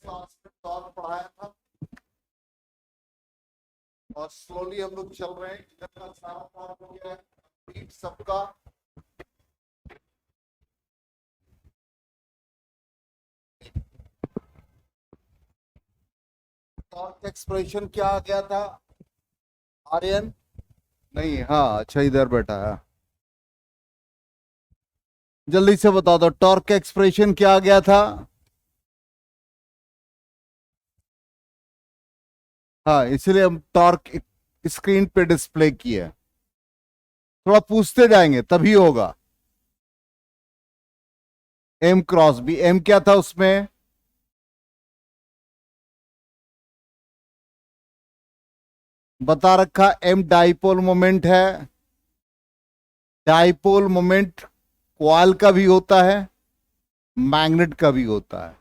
Class में torque पढ़ाया था और स्लोली हम लोग चल रहे हैं। इधर का सारा टॉर्क हो गया है कंप्लीट सबका। टॉर्क एक्सप्रेशन क्या आ गया था आर्यन? नहीं, हाँ अच्छा इधर बैठा है। जल्दी से बता दो टॉर्क का एक्सप्रेशन क्या आ गया था। हाँ, इसलिए हम टॉर्क स्क्रीन पे डिस्प्ले किया। थोड़ा पूछते जाएंगे तभी होगा। एम क्रॉस बी, एम क्या था उसमें? बता रखा एम डाइपोल मोमेंट है। डाइपोल मोमेंट कॉइल का भी होता है, मैग्नेट का भी होता है।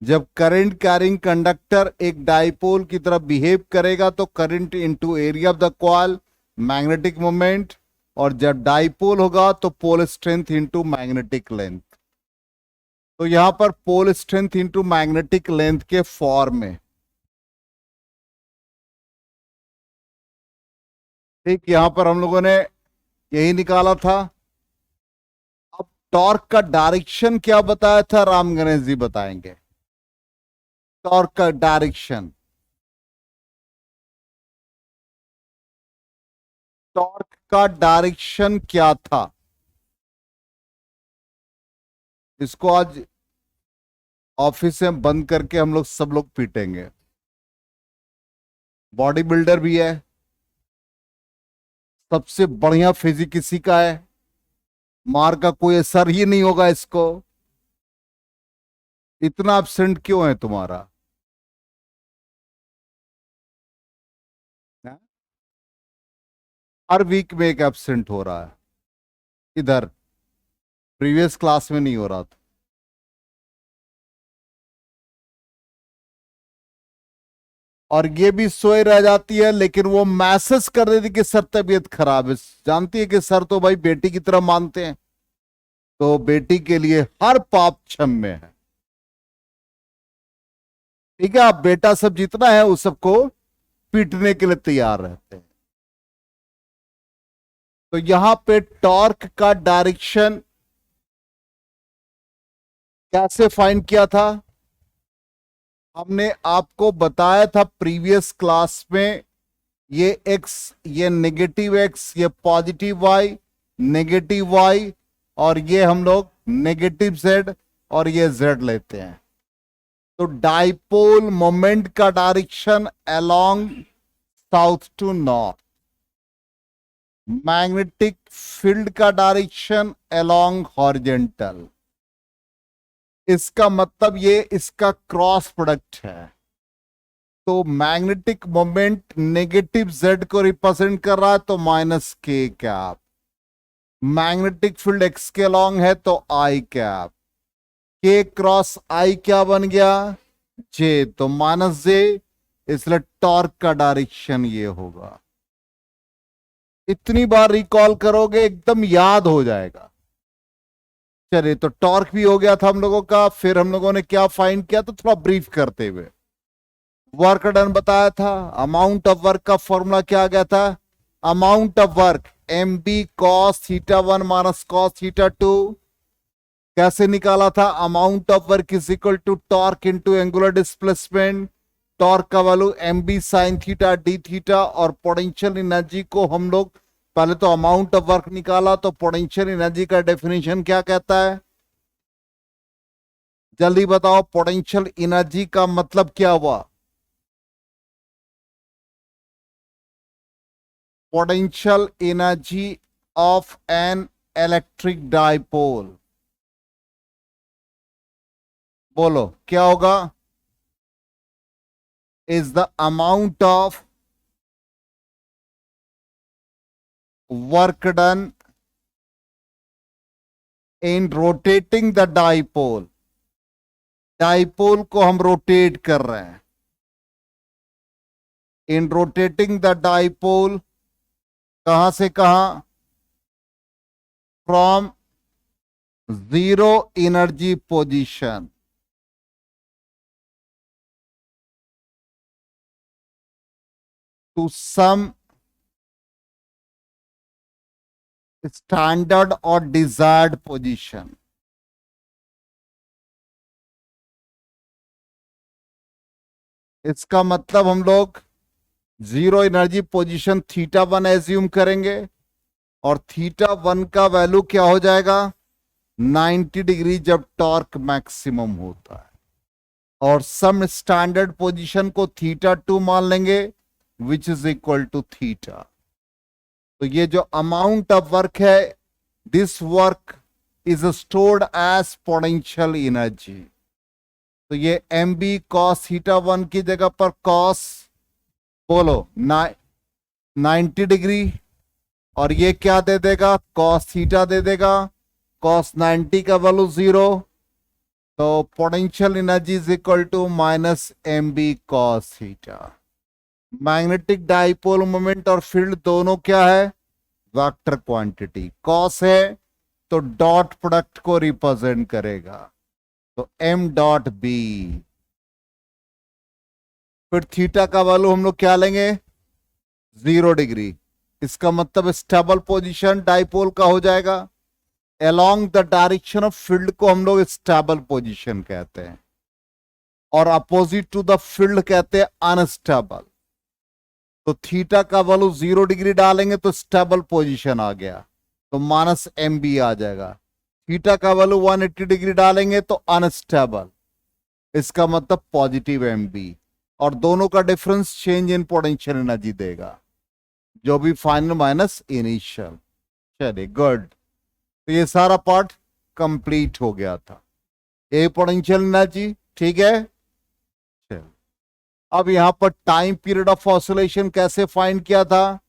जब करंट कैरिंग कंडक्टर एक डाइपोल की तरह बिहेव करेगा तो current into area of the coil, magnetic moment. और जब डाइपोल होगा तो pole strength into magnetic length. तो यहां पर pole strength into magnetic length के फॉर्म में, ठीक, यहां पर हम लोगों ने यही निकाला था। अब टॉर्क का डायरेक्शन क्या बताया था, राम गणेश जी बताएंगे। टॉर्क का डायरेक्शन, टॉर्क का डायरेक्शन क्या था? इसको आज ऑफिस में बंद करके हम लोग सब लोग पीटेंगे। बॉडी बिल्डर भी है, सबसे बढ़िया फिजिक इसी का है, मार का कोई असर ही नहीं होगा इसको। इतना एब्सेंट क्यों है तुम्हारा? हैं? हर वीक में एक एब्सेंट हो रहा है इधर, प्रीवियस क्लास में नहीं हो रहा था। और ये भी सोए रह जाती है, लेकिन वो मैसेज कर देती कि सर तबीयत खराब है। जानती है कि सर तो भाई बेटी की तरह मानते हैं, तो बेटी के लिए हर पाप क्षम्य है। ठीक है, आप बेटा सब जितना है उस सबको पीटने के लिए तैयार रहते हैं। तो यहां पे टॉर्क का डायरेक्शन कैसे फाइंड किया था? हमने आपको बताया था प्रीवियस क्लास में, ये एक्स, ये नेगेटिव एक्स, ये पॉजिटिव वाई, नेगेटिव वाई, और ये हम लोग नेगेटिव जेड, और ये जेड लेते हैं। तो डाइपोल मोमेंट का direction along south to north, magnetic field का डायरेक्शन अलोंग हॉरिजेंटल। इसका मतलब ये इसका क्रॉस प्रोडक्ट है। तो मैग्नेटिक मोमेंट नेगेटिव जेड को रिप्रेजेंट कर रहा है तो minus K cap. Magnetic field X के अलोंग है तो आई कैप। के क्रॉस आई क्या बन गया? जे, तो माइनस जे, इसलिए टॉर्क का डायरेक्शन ये होगा। इतनी बार रिकॉल करोगे एकदम याद हो जाएगा। चलिए, तो टॉर्क भी हो गया था हम लोगों का। फिर हम लोगों ने क्या फाइंड किया, तो थोड़ा ब्रीफ करते हुए वर्क डन बताया था। अमाउंट ऑफ वर्क का फॉर्मूला क्या आ गया था? Amount of work M B cos theta one minus cos theta two. कैसे निकाला था? Amount of work is equal to torque into angular displacement. Torque का value M B sine theta d theta, और potential energy को हम लोग पहले तो अमाउंट ऑफ वर्क निकाला, तो पोटेंशियल एनर्जी का डेफिनेशन क्या कहता है? जल्दी बताओ, पोटेंशियल एनर्जी का मतलब क्या हुआ? Potential energy of an electric dipole, बोलो क्या होगा? Is the amount of work done in rotating the dipole. Dipole को हम रोटेट कर रहे हैं। इन रोटेटिंग द डाइपोल, कहां से कहां? From zero energy position to some standard or desired position. इसका मतलब हम लोग जीरो एनर्जी पोजीशन θ1 एज्यूम करेंगे और θ1 का वैल्यू क्या हो जाएगा 90 डिग्री जब टॉर्क मैक्सिमम होता है और सम स्टैंडर्ड पोजीशन को θ2 मान लेंगे which is equal to theta. तो ये जो अमाउंट ऑफ वर्क है this work is stored as potential energy. तो ये एम बी कॉस θ1 की जगह पर कॉस बोलो 90 डिग्री और ये क्या दे देगा कॉस थीटा दे देगा, कॉस 90 का वैल्यू 0, तो potential energy is equal to minus M B cos theta. Magnetic dipole moment और फील्ड दोनों क्या है वेक्टर क्वांटिटी, कॉस है तो डॉट प्रोडक्ट को रिप्रेजेंट करेगा तो एम डॉट बी। फिर थीटा का वैल्यू हम लोग क्या लेंगे 0 डिग्री, इसका मतलब स्टेबल पोजीशन डाइपोल का हो जाएगा। Along the direction of field को हम लोग स्टेबल पोजीशन कहते हैं और अपोजिट टू द फील्ड कहते हैं अनस्टेबल। तो थीटा का वैल्यू 0 डिग्री डालेंगे तो स्टेबल पोजीशन आ गया तो माइनस एम बी आ जाएगा। थीटा का वैल्यू 180 डिग्री डालेंगे तो अनस्टेबल, इसका मतलब पॉजिटिव एम बी और दोनों का difference change in potential energy देगा जो भी फाइनल माइनस इनिशियल। चलिए गुड, तो ये सारा पार्ट कंप्लीट हो गया था। ए पोटेंशियल एनर्जी ठीक है। चल अब यहां पर टाइम पीरियड ऑफ ऑसिलेशन कैसे फाइंड किया था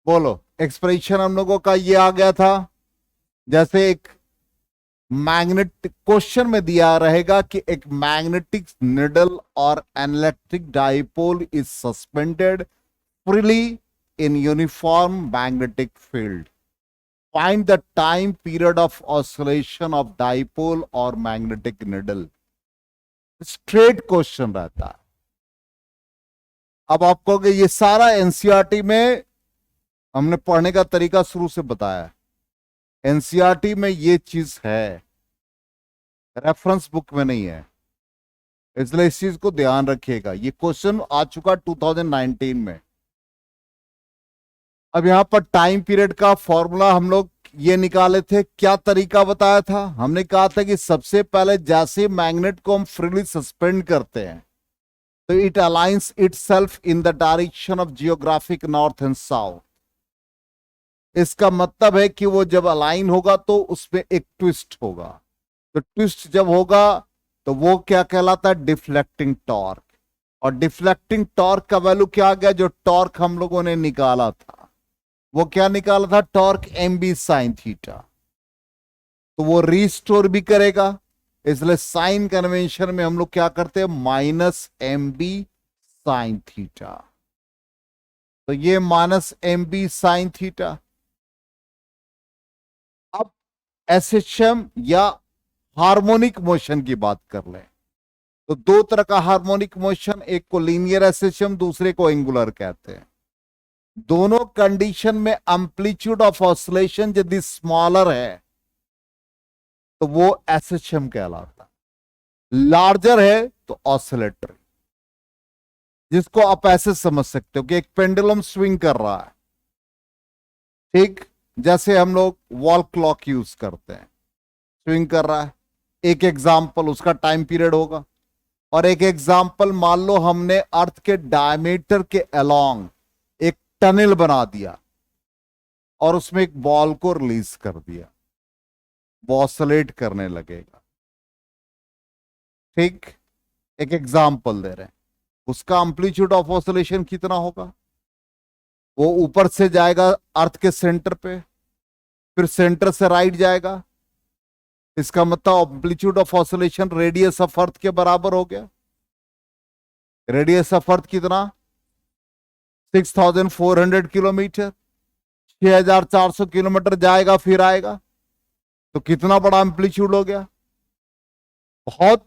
बोलो। एक्सप्रेशन हम लोगों का ये आ गया था जैसे एक मैग्नेट क्वेश्चन में दिया रहेगा कि एक मैग्नेटिक निडल और an electric dipole is suspended freely in uniform magnetic field, find the time period of oscillation of dipole और मैग्नेटिक निडल। स्ट्रेट क्वेश्चन रहता है। अब आपको ये सारा एनसीईआरटी में हमने पढ़ने का तरीका शुरू से बताया है। एनसीईआरटी में ये चीज है, रेफरेंस बुक में नहीं है, इसलिए इस चीज को ध्यान रखिएगा। ये क्वेश्चन आ चुका 2019 में। अब यहां पर टाइम पीरियड का फॉर्मूला हम लोग ये निकाले थे। क्या तरीका बताया था हमने, कहा था कि सबसे पहले जैसे मैग्नेट को हम फ्रीली सस्पेंड करते हैं तो it aligns itself in the direction of geographic north and south. इसका मतलब है कि वो जब अलाइन होगा तो उसमें एक ट्विस्ट होगा, तो ट्विस्ट जब होगा तो वो क्या कहलाता है डिफ्लेक्टिंग टॉर्क। और डिफ्लेक्टिंग टॉर्क का वैल्यू क्या आ गया, जो टॉर्क हम लोगों ने निकाला था वो क्या निकाला था torque M B sine theta. तो वो रीस्टोर भी करेगा, इसलिए साइन कन्वेंशन में हम लोग क्या करते हैं minus M B sine theta. तो ये minus M B sine theta. अब एसएचएम या हार्मोनिक मोशन की बात कर लें तो दो तरह का हार्मोनिक मोशन, एक को लीनियर एसएचएम दूसरे को एंगुलर कहते हैं। दोनों कंडीशन में एम्पलीट्यूड ऑफ ऑसिलेशन यदि स्मॉलर है तो वो एसएचएम कहलाता है, लार्जर है तो ऑसिलेटरी। जिसको आप ऐसे समझ सकते हो कि एक पेंडुलम स्विंग कर रहा है, ठीक जैसे हम लोग वॉल क्लॉक यूज करते हैं, स्विंग कर रहा है। एक एग्जाम्पल उसका टाइम पीरियड होगा और एक एग्जाम्पल मान लो हमने अर्थ के डायमीटर के अलोंग एक टनल बना दिया और उसमें एक बॉल को रिलीज कर दिया, वो ऑसिलेट करने लगेगा। ठीक, एक एग्जाम्पल दे रहे हैं, उसका एम्पलीट्यूड ऑफ ऑसिलेशन कितना होगा, वो ऊपर से जाएगा अर्थ के सेंटर पे, फिर सेंटर से राइट जाएगा, इसका मतलब amplitude of oscillation radius of earth के बराबर हो गया। रेडियस ऑफ अर्थ कितना 6400 किलोमीटर, 6400 किलोमीटर जाएगा फिर आएगा, तो कितना बड़ा एम्पलीट्यूड हो गया, बहुत।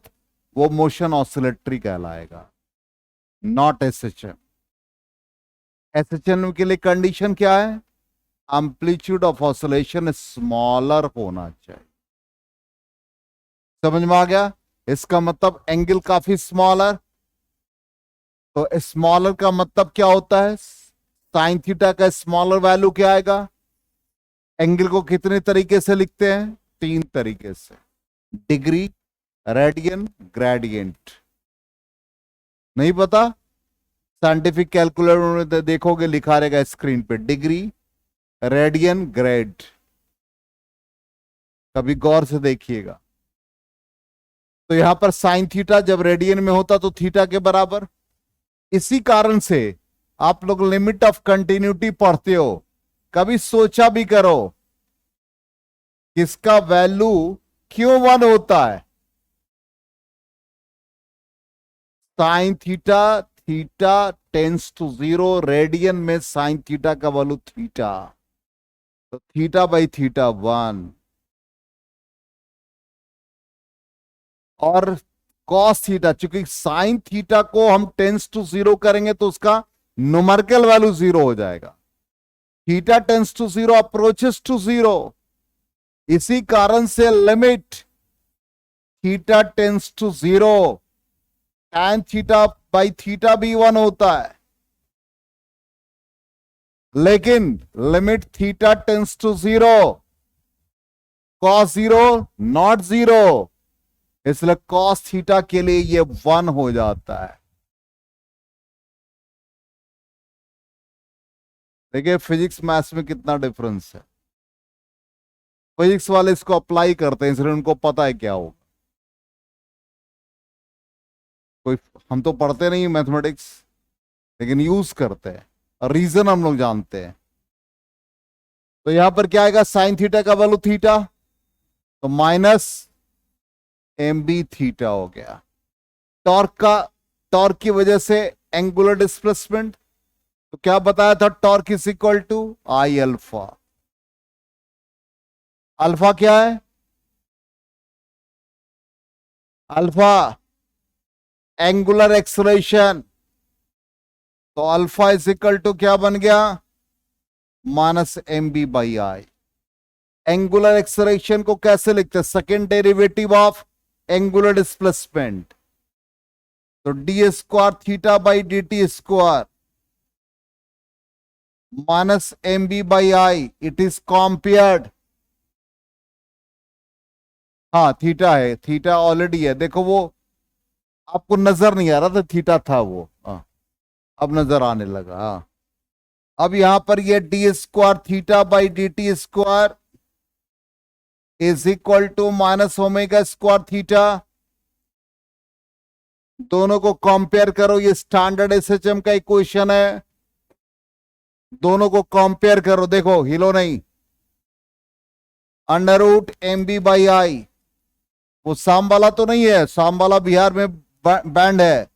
वो मोशन ऑसिलेटरी कहलाएगा। Not SHM. एसएचएम के लिए कंडीशन क्या है? एम्पलीट्यूड ऑफ ऑसिलेशन स्मॉलर होना चाहिए। समझ में आ गया? इसका मतलब एंगल काफी स्मॉलर। तो स्मॉलर का मतलब क्या होता है? साइन थीटा का स्मॉलर वैल्यू क्या आएगा? एंगल को कितने तरीके से लिखते हैं? 3 तरीके से। Degree, radian, gradient. नहीं पता? साइंटिफिक कैलकुलेटर में देखोगे लिखा रहेगा स्क्रीन पे, डिग्री, रेडियन, ग्रेड। कभी गौर से देखिएगा। तो यहां पर साइन थीटा जब रेडियन में होता तो थीटा के बराबर। इसी कारण से आप लोग लिमिट ऑफ कंटिन्यूटी पढ़ते हो, कभी सोचा भी करो किसका वैल्यू क्यों 1 होता है? Sine theta, theta tends to 0, radian में साइन थीटा का वैल्यू थीटा, तो थीटा बाई थीटा 1। और कॉस थीटा, चूंकि साइन थीटा को हम टेंस टू 0 करेंगे तो उसका न्यूमेरिकल वैल्यू 0 हो जाएगा। Theta tends to 0 approaches to 0। इसी कारण से limit theta tends to 0, tan theta by theta भी 1 होता है। लेकिन limit theta tends to 0, cos 0 not 0, इसलिए कॉस थीटा के लिए ये 1 हो जाता है। देखिए फिजिक्स मैथ्स में कितना डिफरेंस है। फिजिक्स वाले इसको अप्लाई करते हैं, इसलिए उनको पता है क्या होगा। कोई, हम तो पढ़ते नहीं मैथमेटिक्स, लेकिन यूज करते हैं और रीजन हम लोग जानते हैं। तो यहां पर क्या आएगा? साइन थीटा का वैल्यू थीटा, तो माइनस एम बी थीटा हो गया। टॉर्क का, टॉर्क की वजह से एंगुलर डिस्प्लेसमेंट, तो क्या बताया था? Torque is equal to I alpha. Alpha क्या है? Alpha angular acceleration. तो अल्फा इज इक्वल टू क्या बन गया? Minus M B by I. Angular acceleration को कैसे लिखते हैं? Second derivative of angular displacement, तो d square theta by D T square minus M B by I, it is compared. हाँ theta है, थीटा ऑलरेडी है, देखो वो आपको नजर नहीं आ रहा था, थीटा था वो, हाँ अब नजर आने लगा। हाँ अब यहां पर ये D square theta by D T square is equal to minus omega square theta. दोनों को कंपेयर करो, ये स्टैंडर्ड एसएचएम का इक्वेशन है। दोनों को कंपेयर करो, देखो हिलो नहीं। Under root M B by I, वो शाम वाला तो नहीं है, शाम वाला बिहार में बैंड है।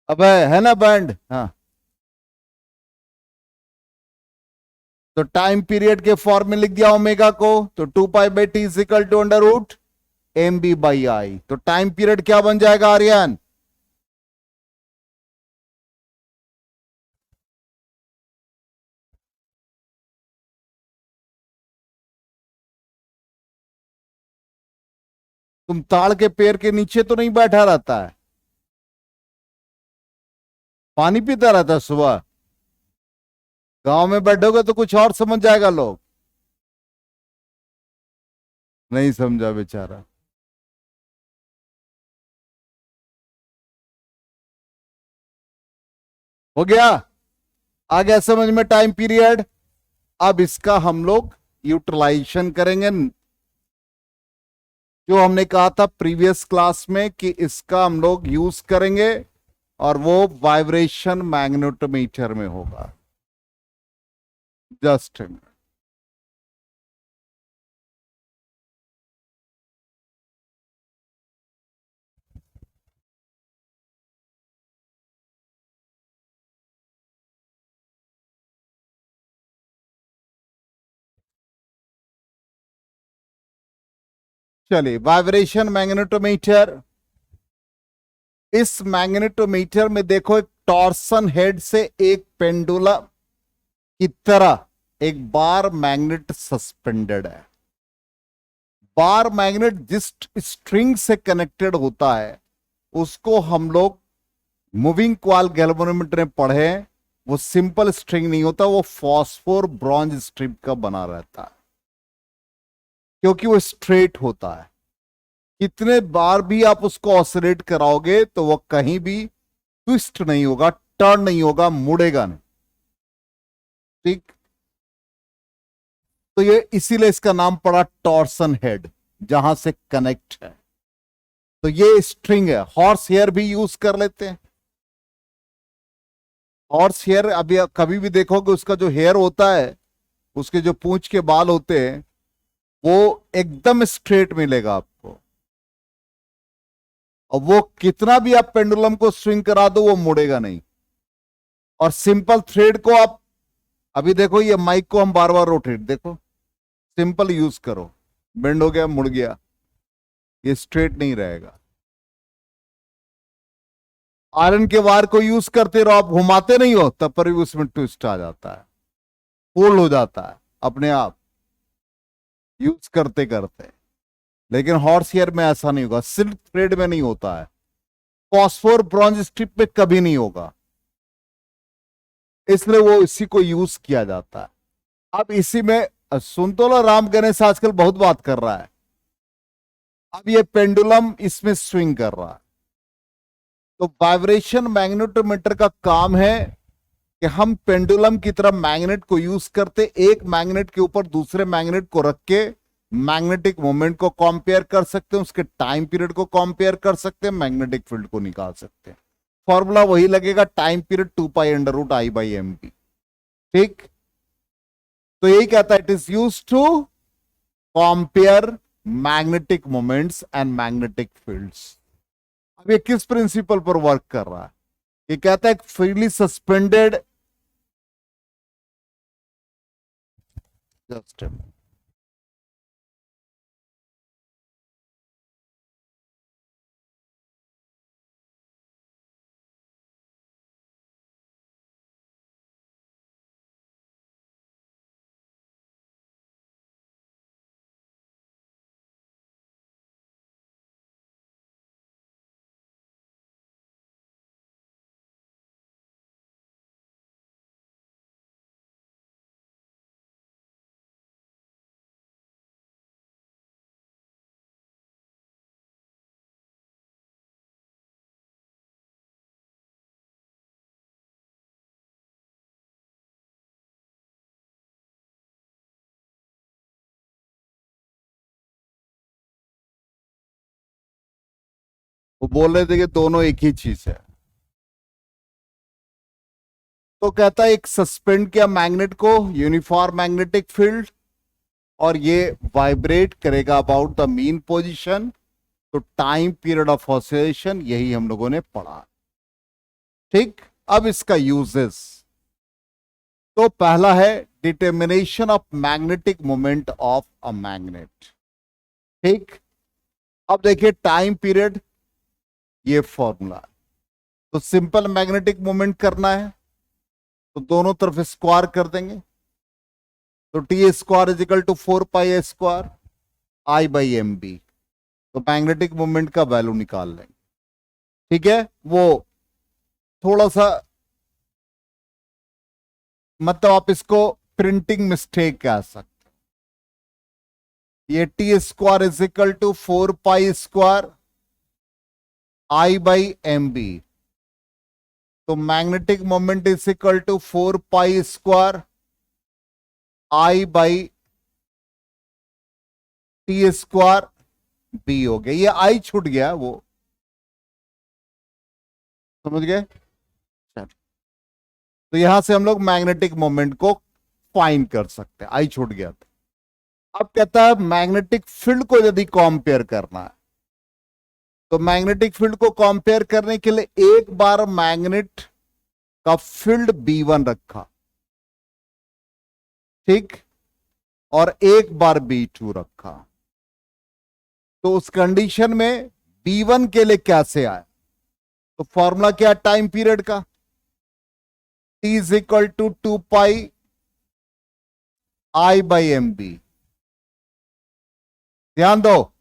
अब है ना बैंड? हाँ, तो टाइम पीरियड के फॉर्म में लिख दिया ओमेगा को, तो 2 pi is equal to under root M B by I. तो टाइम पीरियड क्या बन जाएगा आर्यन? तुम ताड़ के पेड़ के नीचे तो नहीं बैठा रहता है, पानी पीता रहता है सुबह? गांव में बैठोगे तो कुछ और समझ जाएगा लोग। नहीं समझा बेचारा। हो गया? आ गया समझ में टाइम पीरियड? अब इसका हम लोग यूटिलाइजेशन करेंगे, जो हमने कहा था प्रीवियस क्लास में कि इसका हम लोग यूज करेंगे, और वो वाइब्रेशन मैग्नेटोमीटर में होगा। जस्ट चलिए, वाइब्रेशन मैग्नेटोमीटर। इस मैग्नेटोमीटर में देखो, एक टॉर्सन हेड से एक पेंडुलम की तरह एक बार मैग्नेट सस्पेंडेड है। बार मैग्नेट जिस स्ट्रिंग से कनेक्टेड होता है उसको हम लोग मूविंग कॉइल गैल्वेनोमीटर में पढ़े। वो सिंपल स्ट्रिंग नहीं होता, वो फॉस्फोर ब्रॉन्ज स्ट्रिप का बना रहता है, क्योंकि वो स्ट्रेट होता है। कितने बार भी आप उसको ऑसिलेट कराओगे तो वो कहीं भी ट्विस्ट नहीं होगा, टर्न नहीं होगा, मुड़ेगा नहीं। ठीक, तो ये इसीलिए इसका नाम पड़ा टॉर्सन हेड, जहां से कनेक्ट है। तो ये स्ट्रिंग है। हॉर्स हेयर भी यूज कर लेते हैं। हॉर्स हेयर अभी कभी भी देखोगे, उसका जो हेयर होता है, उसके जो पूंछ के बाल होते हैं, वो एकदम स्ट्रेट मिलेगा आपको। और वो कितना भी आप पेंडुलम को स्विंग करा दो, वो मुड़ेगा नहीं। और सिंपल थ्रेड को आप अभी देखो, ये माइक को हम बार बार रोटेट, देखो सिंपल यूज करो, बेंड हो गया, मुड़ गया, ये स्ट्रेट नहीं रहेगा। आयरन के वायर को यूज करते रहो, आप घुमाते नहीं हो तब पर भी उसमें ट्विस्ट आ जाता है, फोल्ड हो जाता है अपने आप, यूज करते करते। लेकिन हॉर्स हेयर में ऐसा नहीं होगा, सिल्क थ्रेड में नहीं होता है, फॉस्फोर ब्रॉन्ज स्ट्रिप में कभी नहीं होगा, इसलिए वो इसी को यूज किया जाता है। अब इसी में सुन तो लो, राम गणेश आजकल बहुत बात कर रहा है। अब ये पेंडुलम इसमें स्विंग कर रहा है। तो वाइब्रेशन मैग्नेटोमीटर का काम है कि हम पेंडुलम की तरह मैग्नेट को यूज करते, एक मैग्नेट के ऊपर दूसरे मैग्नेट को रख के मैग्नेटिक मोमेंट को कंपेयर कर सकते हैं, उसके टाइम पीरियड को कंपेयर कर सकते हैं, मैग्नेटिक फील्ड को निकाल सकते हैं। फॉर्मूला वही लगेगा, टाइम पीरियड 2π√I/mb। ठीक, तो यही कहता है, it is use to compare magnetic moments and magnetic fields. अब ये किस प्रिंसिपल पर वर्क कर रहा है? ये कहता है फ्रीली सस्पेंडेड, जस्ट वो बोल रहे थे कि दोनों एक ही चीज है। तो कहता है एक सस्पेंड किया मैग्नेट को, यूनिफॉर्म मैग्नेटिक फील्ड, और ये वाइब्रेट करेगा अबाउट द मीन पोजीशन। तो टाइम पीरियड ऑफ ऑसिलेशन, यही हम लोगों ने पढ़ा। ठीक, अब इसका यूजेस, तो पहला है determination of magnetic moment of a magnet. ठीक, अब देखिए टाइम पीरियड, ये फॉर्मूला। तो सिंपल मैग्नेटिक मोमेंट करना है तो दोनों तरफ स्क्वायर कर देंगे, तो T²= 4π² I/mb। तो मैग्नेटिक मोमेंट का वैल्यू निकाल लेंगे। ठीक है, वो थोड़ा सा, मतलब आप इसको प्रिंटिंग मिस्टेक कह सकते। ये T²= 4π² I/mb। तो मैग्नेटिक मोमेंट =4π²I/T²b हो गया। ये आई छूट गया, वो समझ गए। तो यहां से हम लोग मैग्नेटिक मोमेंट को फाइंड कर सकते हैं, आई छूट गया था। अब कहता है मैग्नेटिक फील्ड को यदि कंपेयर करना है, तो मैग्नेटिक फील्ड को कंपेयर करने के लिए एक बार मैग्नेट का फील्ड B1 रखा, ठीक, और एक बार B2 रखा, तो उस कंडीशन में B1 के लिए कैसे आया, तो फॉर्मूला क्या है टाइम पीरियड का, T is equal to 2 pi I by M B. ध्यान दो,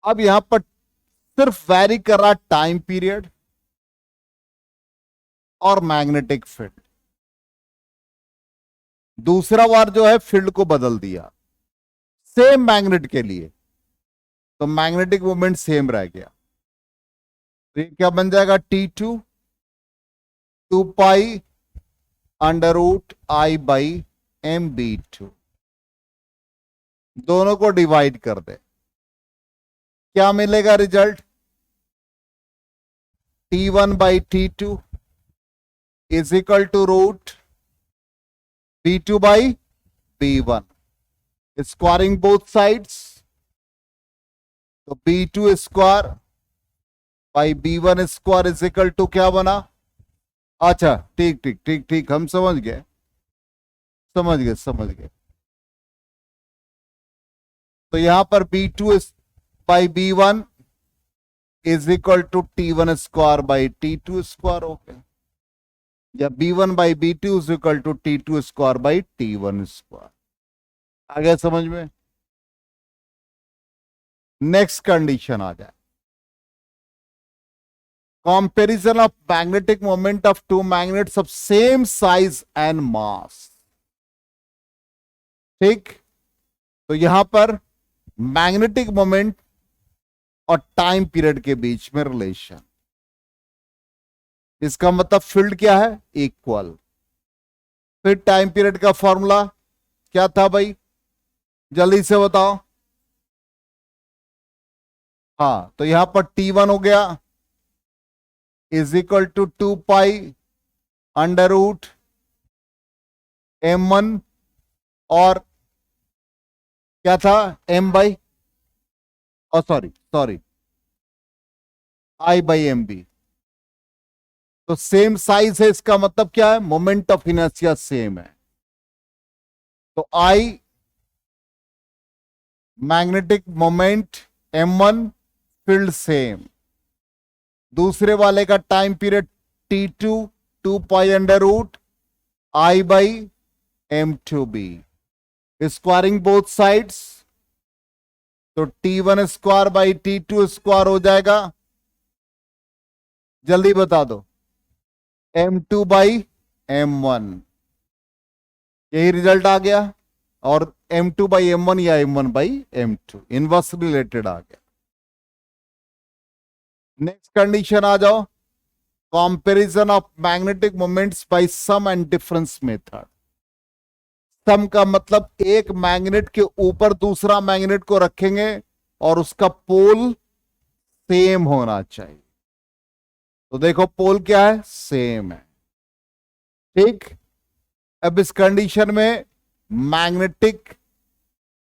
अब यहां पर सिर्फ वैरी कर रहा टाइम पीरियड और मैग्नेटिक फील्ड। दूसरा बार जो है फील्ड को बदल दिया सेम मैग्नेट के लिए, तो मैग्नेटिक मोमेंट सेम रह गया। तो ये क्या बन जाएगा, T2 2 pi under root I by M B two. दोनों को डिवाइड कर दे, क्या मिलेगा result, T1 by T2 is equal to root B2 by B1, squaring both sides, तो B2 square by B1 square is equal to क्या बना, अच्छा ठीक ठीक ठीक ठीक, हम समझ गए समझ गए समझ गए। तो यहां पर B2 by B1 is equal to T1 square by T2 square हो गया, या B1 by B2 is equal to T2 square by T1 square. आ गया समझ में। नेक्स्ट कंडीशन आ जाए, comparison of magnetic moment of two magnets of same size and mass. ठीक, तो यहां पर मैग्नेटिक मोमेंट और टाइम पीरियड के बीच में रिलेशन, इसका मतलब फील्ड क्या है, इक्वल। फिर टाइम पीरियड का फॉर्मूला क्या था भाई, जल्दी से बताओ। हाँ, तो यहां पर T1 हो गया is equal to 2 pi under root M1 और क्या था M बाई, और sorry I by M B. तो सेम साइज है, इसका मतलब क्या है, मोमेंट ऑफ इनर्शिया सेम है। तो I magnetic moment M1 field same, दूसरे वाले का time period T2 2 pi under root I by M2B, squaring both sides, तो T1 square by T2 square हो जाएगा, जल्दी बता दो, M2 बाई M1, यही रिजल्ट आ गया। और M2 बाई M1 या M1 by M2 inverse related आ गया। नेक्स्ट कंडीशन आ जाओ, comparison of magnetic moments by sum and difference method. Sum का मतलब एक मैग्नेट के ऊपर दूसरा मैग्नेट को रखेंगे और उसका पोल सेम होना चाहिए। तो देखो पोल क्या है, सेम है। ठीक, अब इस कंडीशन में मैग्नेटिक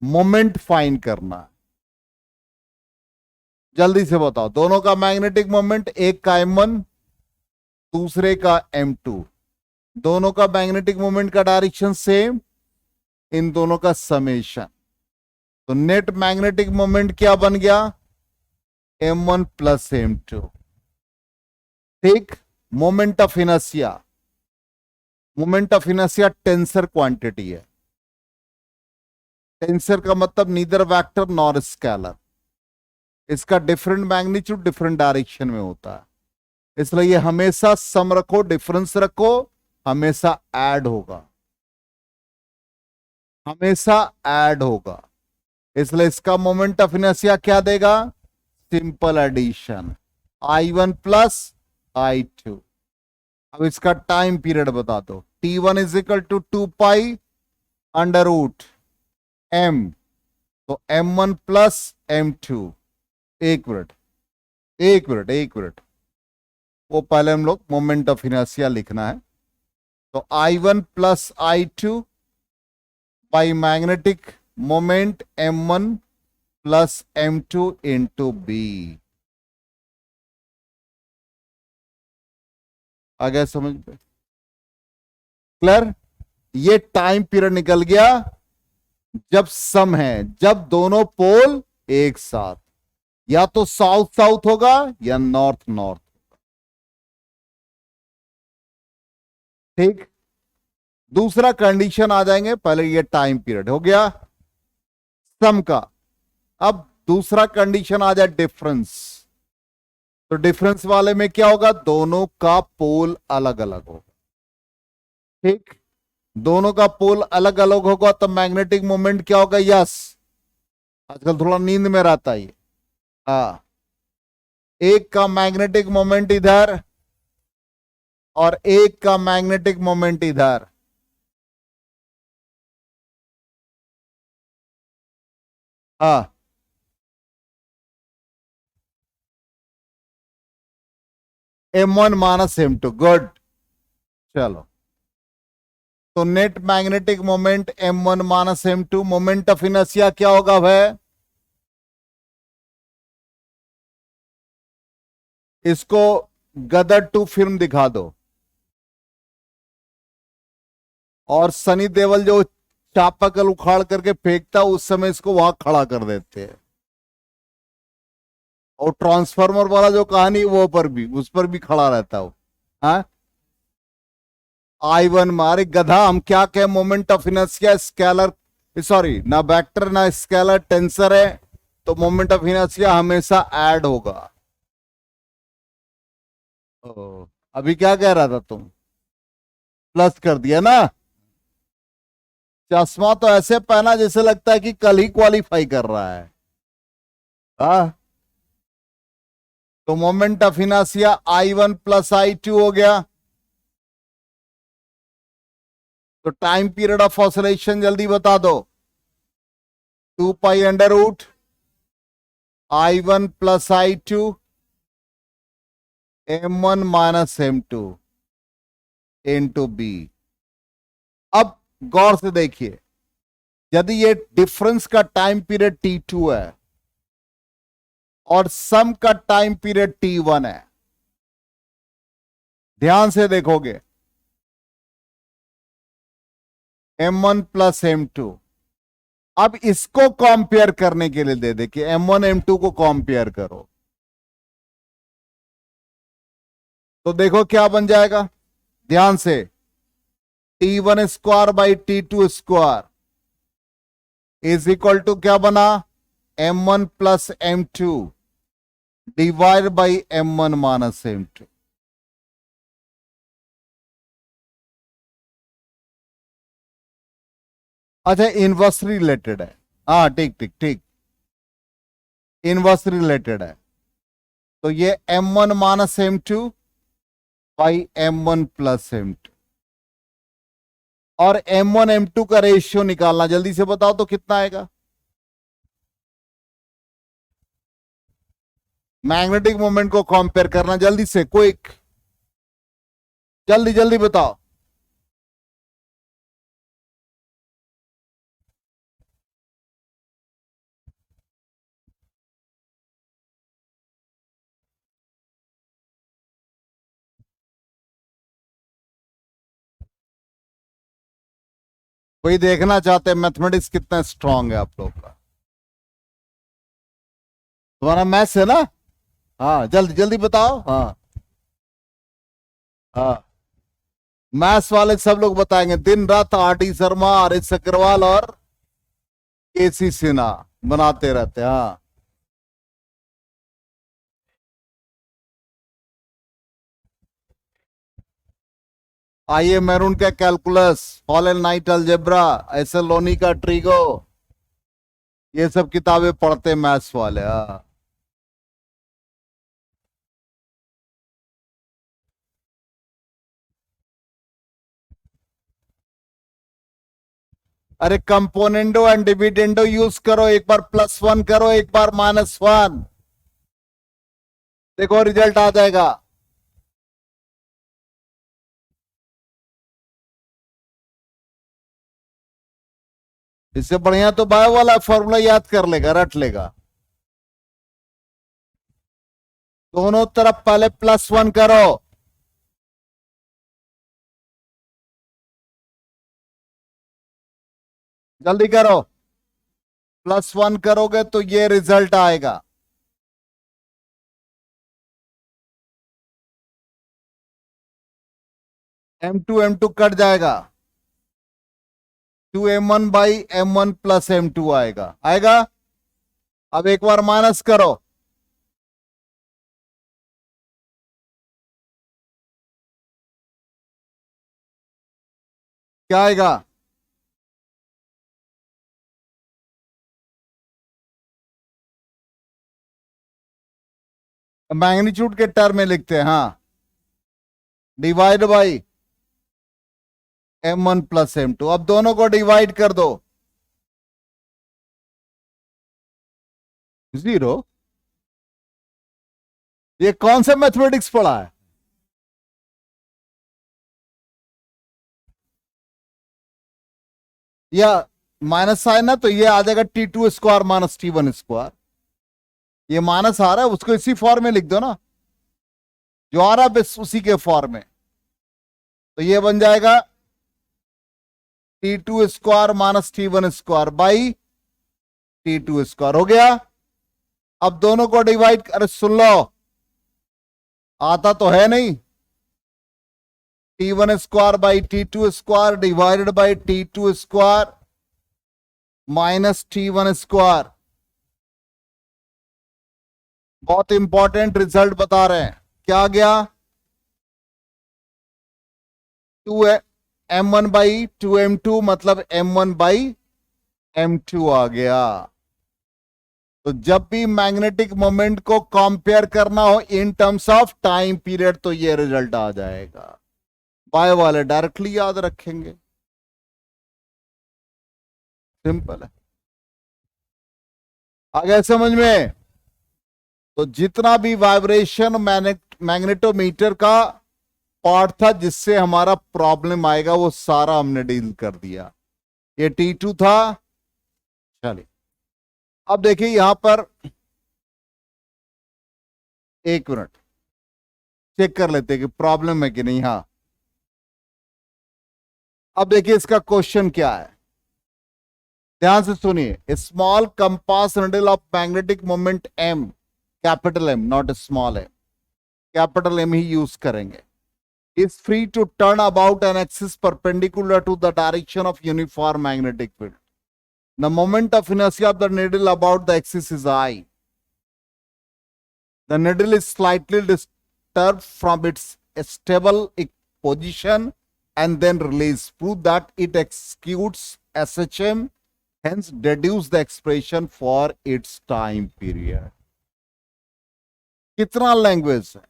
मोमेंट फाइंड करना है, जल्दी से बताओ। दोनों का मैग्नेटिक मोमेंट, एक का M1 दूसरे का M2, दोनों का मैग्नेटिक मोमेंट का डायरेक्शन सेम, इन दोनों का समेशन, तो नेट मैग्नेटिक मोमेंट क्या बन गया, M1 प्लस M2। ठीक, moment of inertia, moment of inertia tensor quantity है। टेंसर का मतलब नीदर वेक्टर नॉर स्केलर, इसका डिफरेंट मैग्नीट्यूड डिफरेंट डायरेक्शन में होता है, इसलिए हमेशा सम रखो, डिफरेंस रखो, हमेशा ऐड होगा, हमेशा ऐड होगा। इसलिए इसका मोमेंट ऑफ इनर्शिया क्या देगा, simple addition I1 plus I2। अब इसका टाइम पीरियड बता दो, T1 is equal to 2 pi under root M, तो M1 प्लस M2। एक मिनट एक मिनट एक मिनट, वो पहले हम लोग मोमेंट ऑफ इनर्शिया लिखना है। तो I1 plus I2 by magnetic moment M1 plus M2 into B। आ गया समझ में, क्लियर। ये टाइम पीरियड निकल गया जब सम है, जब दोनों पोल एक साथ, या तो साउथ साउथ होगा या नॉर्थ नॉर्थ। ठीक, दूसरा कंडीशन आ जाएंगे, पहले ये टाइम पीरियड हो गया सम का। अब दूसरा कंडीशन आ जाए डिफरेंस। तो डिफरेंस वाले में क्या होगा, दोनों का पोल अलग अलग होगा। ठीक, दोनों का पोल अलग अलग होगा तो मैग्नेटिक मोमेंट क्या होगा, यस, आजकल थोड़ा नींद में रहता है ये। हाँ, एक का मैग्नेटिक मोमेंट इधर और एक का मैग्नेटिक मोमेंट इधर। हाँ, M1 माइनस M2, गुड। चलो, तो net magnetic moment M1 minus M2, moment of inertia क्या होगा भाई, इसको गदर टू फिल्म दिखा दो, और सनी देओल जो चापाकल उखाड़ करके फेंकता उस समय इसको वहां खड़ा कर देते हैं। और ट्रांसफार्मर वाला जो कहानी वो पर भी, उस पर भी खड़ा रहता हो। हाँ, I1 मारे गधा, हम क्या कहें, moment of inertia scalar, sorry ना वेक्टर ना स्केलर, टेंसर है, तो मोमेंट ऑफ इनर्शिया हमेशा ऐड होगा। ओ, अभी क्या कह रहा था तुम, प्लस कर दिया ना। चश्मा तो ऐसे पहना जैसे लगता है कि कल ही क्वालिफाई कर रहा है। हाँ, तो moment of inertia I1 plus I2 हो गया। तो टाइम पीरियड ऑफ ऑसिलेशन जल्दी बता दो, 2 pi under root I1 plus I2 M1 minus M2 into B. अब गौर से देखिए, यदि ये डिफरेंस का टाइम पीरियड T2 है और सम का टाइम पीरियड T1 है, ध्यान से देखोगे, M1 प्लस M2। अब इसको कंपेयर करने के लिए दे दे कि M1 M2 को कंपेयर करो, तो देखो क्या बन जाएगा, ध्यान से, T1 square by T2 square is equal to क्या बना, M1 plus M2 divide by M1 minus M2। अच्छा, इनवर्स रिलेटेड है, हाँ ठीक ठीक ठीक, इनवर्स रिलेटेड है। तो ये M1 minus M2 by M1 plus M2, और M1 M2 का रेशियो निकालना, जल्दी से बताओ तो कितना आएगा, मैग्नेटिक मोमेंट को कंपेयर करना, जल्दी से, क्विक, जल्दी जल्दी बताओ। वही देखना चाहते हैं मैथमेटिक्स कितना स्ट्रांग है आप लोग का, तुम्हारा मैथ्स है ना। हाँ, जल्दी जल्दी बताओ। हाँ हाँ, मैथ्स वाले सब लोग बताएंगे, दिन रात R D Sharma, R H Agarwal और KC सिन्हा बनाते रहते हैं। हाँ, आइए मैरून का calculus, fallen night algebra, S L Loni का ट्रीगो, ये सब किताबें पढ़ते मैथ्स वाले। हाँ, अरे कंपोनेंडो एंड डिविडेंडो यूज करो, एक बार +1 करो, एक बार -1, देखो रिजल्ट आ जाएगा। इससे बढ़िया तो बायो वाला फॉर्मूला याद कर लेगा, रट लेगा। दोनों तरफ पहले +1 करो, जल्दी करो, +1 करोगे तो ये रिजल्ट आएगा। M2 कट जाएगा, 2m1/m1 + m2 आएगा। आएगा। अब एक बार माइनस करो, क्या आएगा? मैग्नीट्यूड के टर्म में लिखते हैं, हाँ, डिवाइड बाई m1 + m2। अब दोनों को डिवाइड कर दो, 0। ये कौन सा मैथमेटिक्स पढ़ा है? या माइनस साइन ना, तो ये आ जाएगा T2² - T1²। ये माइनस आ रहा है, उसको इसी फॉर्म में लिख दो ना, जो आ रहा है बस उसी के फॉर्म में। तो ये बन जाएगा T2² - T1² बाई T2²। हो गया। अब दोनों को डिवाइड, अरे सुन लो, आता तो है नहीं। T1² by T2² divided by T2² minus T1²। बहुत इंपॉर्टेंट रिजल्ट बता रहे हैं। क्या आ गया? 2m1/2m2 मतलब m1/m2 आ गया। तो जब भी मैग्नेटिक मोमेंट को कंपेयर करना हो in terms of time period तो ये रिजल्ट आ जाएगा। बाय वाले डायरेक्टली याद रखेंगे, सिंपल है। आ गया समझ में? तो जितना भी वाइब्रेशन मैग्नेटोमीटर का पार्ट था जिससे हमारा प्रॉब्लम आएगा वो सारा हमने डील कर दिया। ये T2 था। चलिए अब देखिए यहां पर, एक मिनट चेक कर लेते हैं कि प्रॉब्लम है कि नहीं। हाँ, अब देखिए इसका क्वेश्चन क्या है, ध्यान से सुनिए। Small compass needle of magnetic moment M, capital M not small m, capital M he use करेंगे, is free to turn about an axis perpendicular to the direction of uniform magnetic field. The moment of inertia of the needle about the axis is I. The needle is slightly disturbed from its stable position and then released. Prove that it executes SHM, hence deduce the expression for its time period. कितना language है?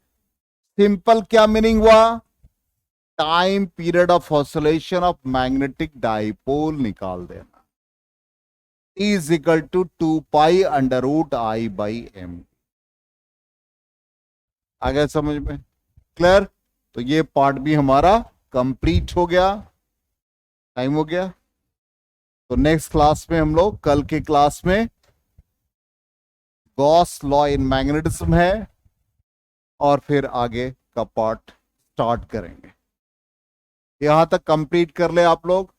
Simple क्या meaning हुआ? Time period of oscillation of magnetic dipole निकाल देना। E is equal to 2π√I/m। आ गया समझ में? Clear? तो ये पार्ट भी हमारा कंप्लीट हो गया। टाइम हो गया। तो नेक्स्ट क्लास में हम लोग, कल के क्लास में गॉस लॉ इन मैग्नेटिज्म है और फिर आगे का पार्ट स्टार्ट करेंगे। यहां तक कंप्लीट कर ले आप लोग।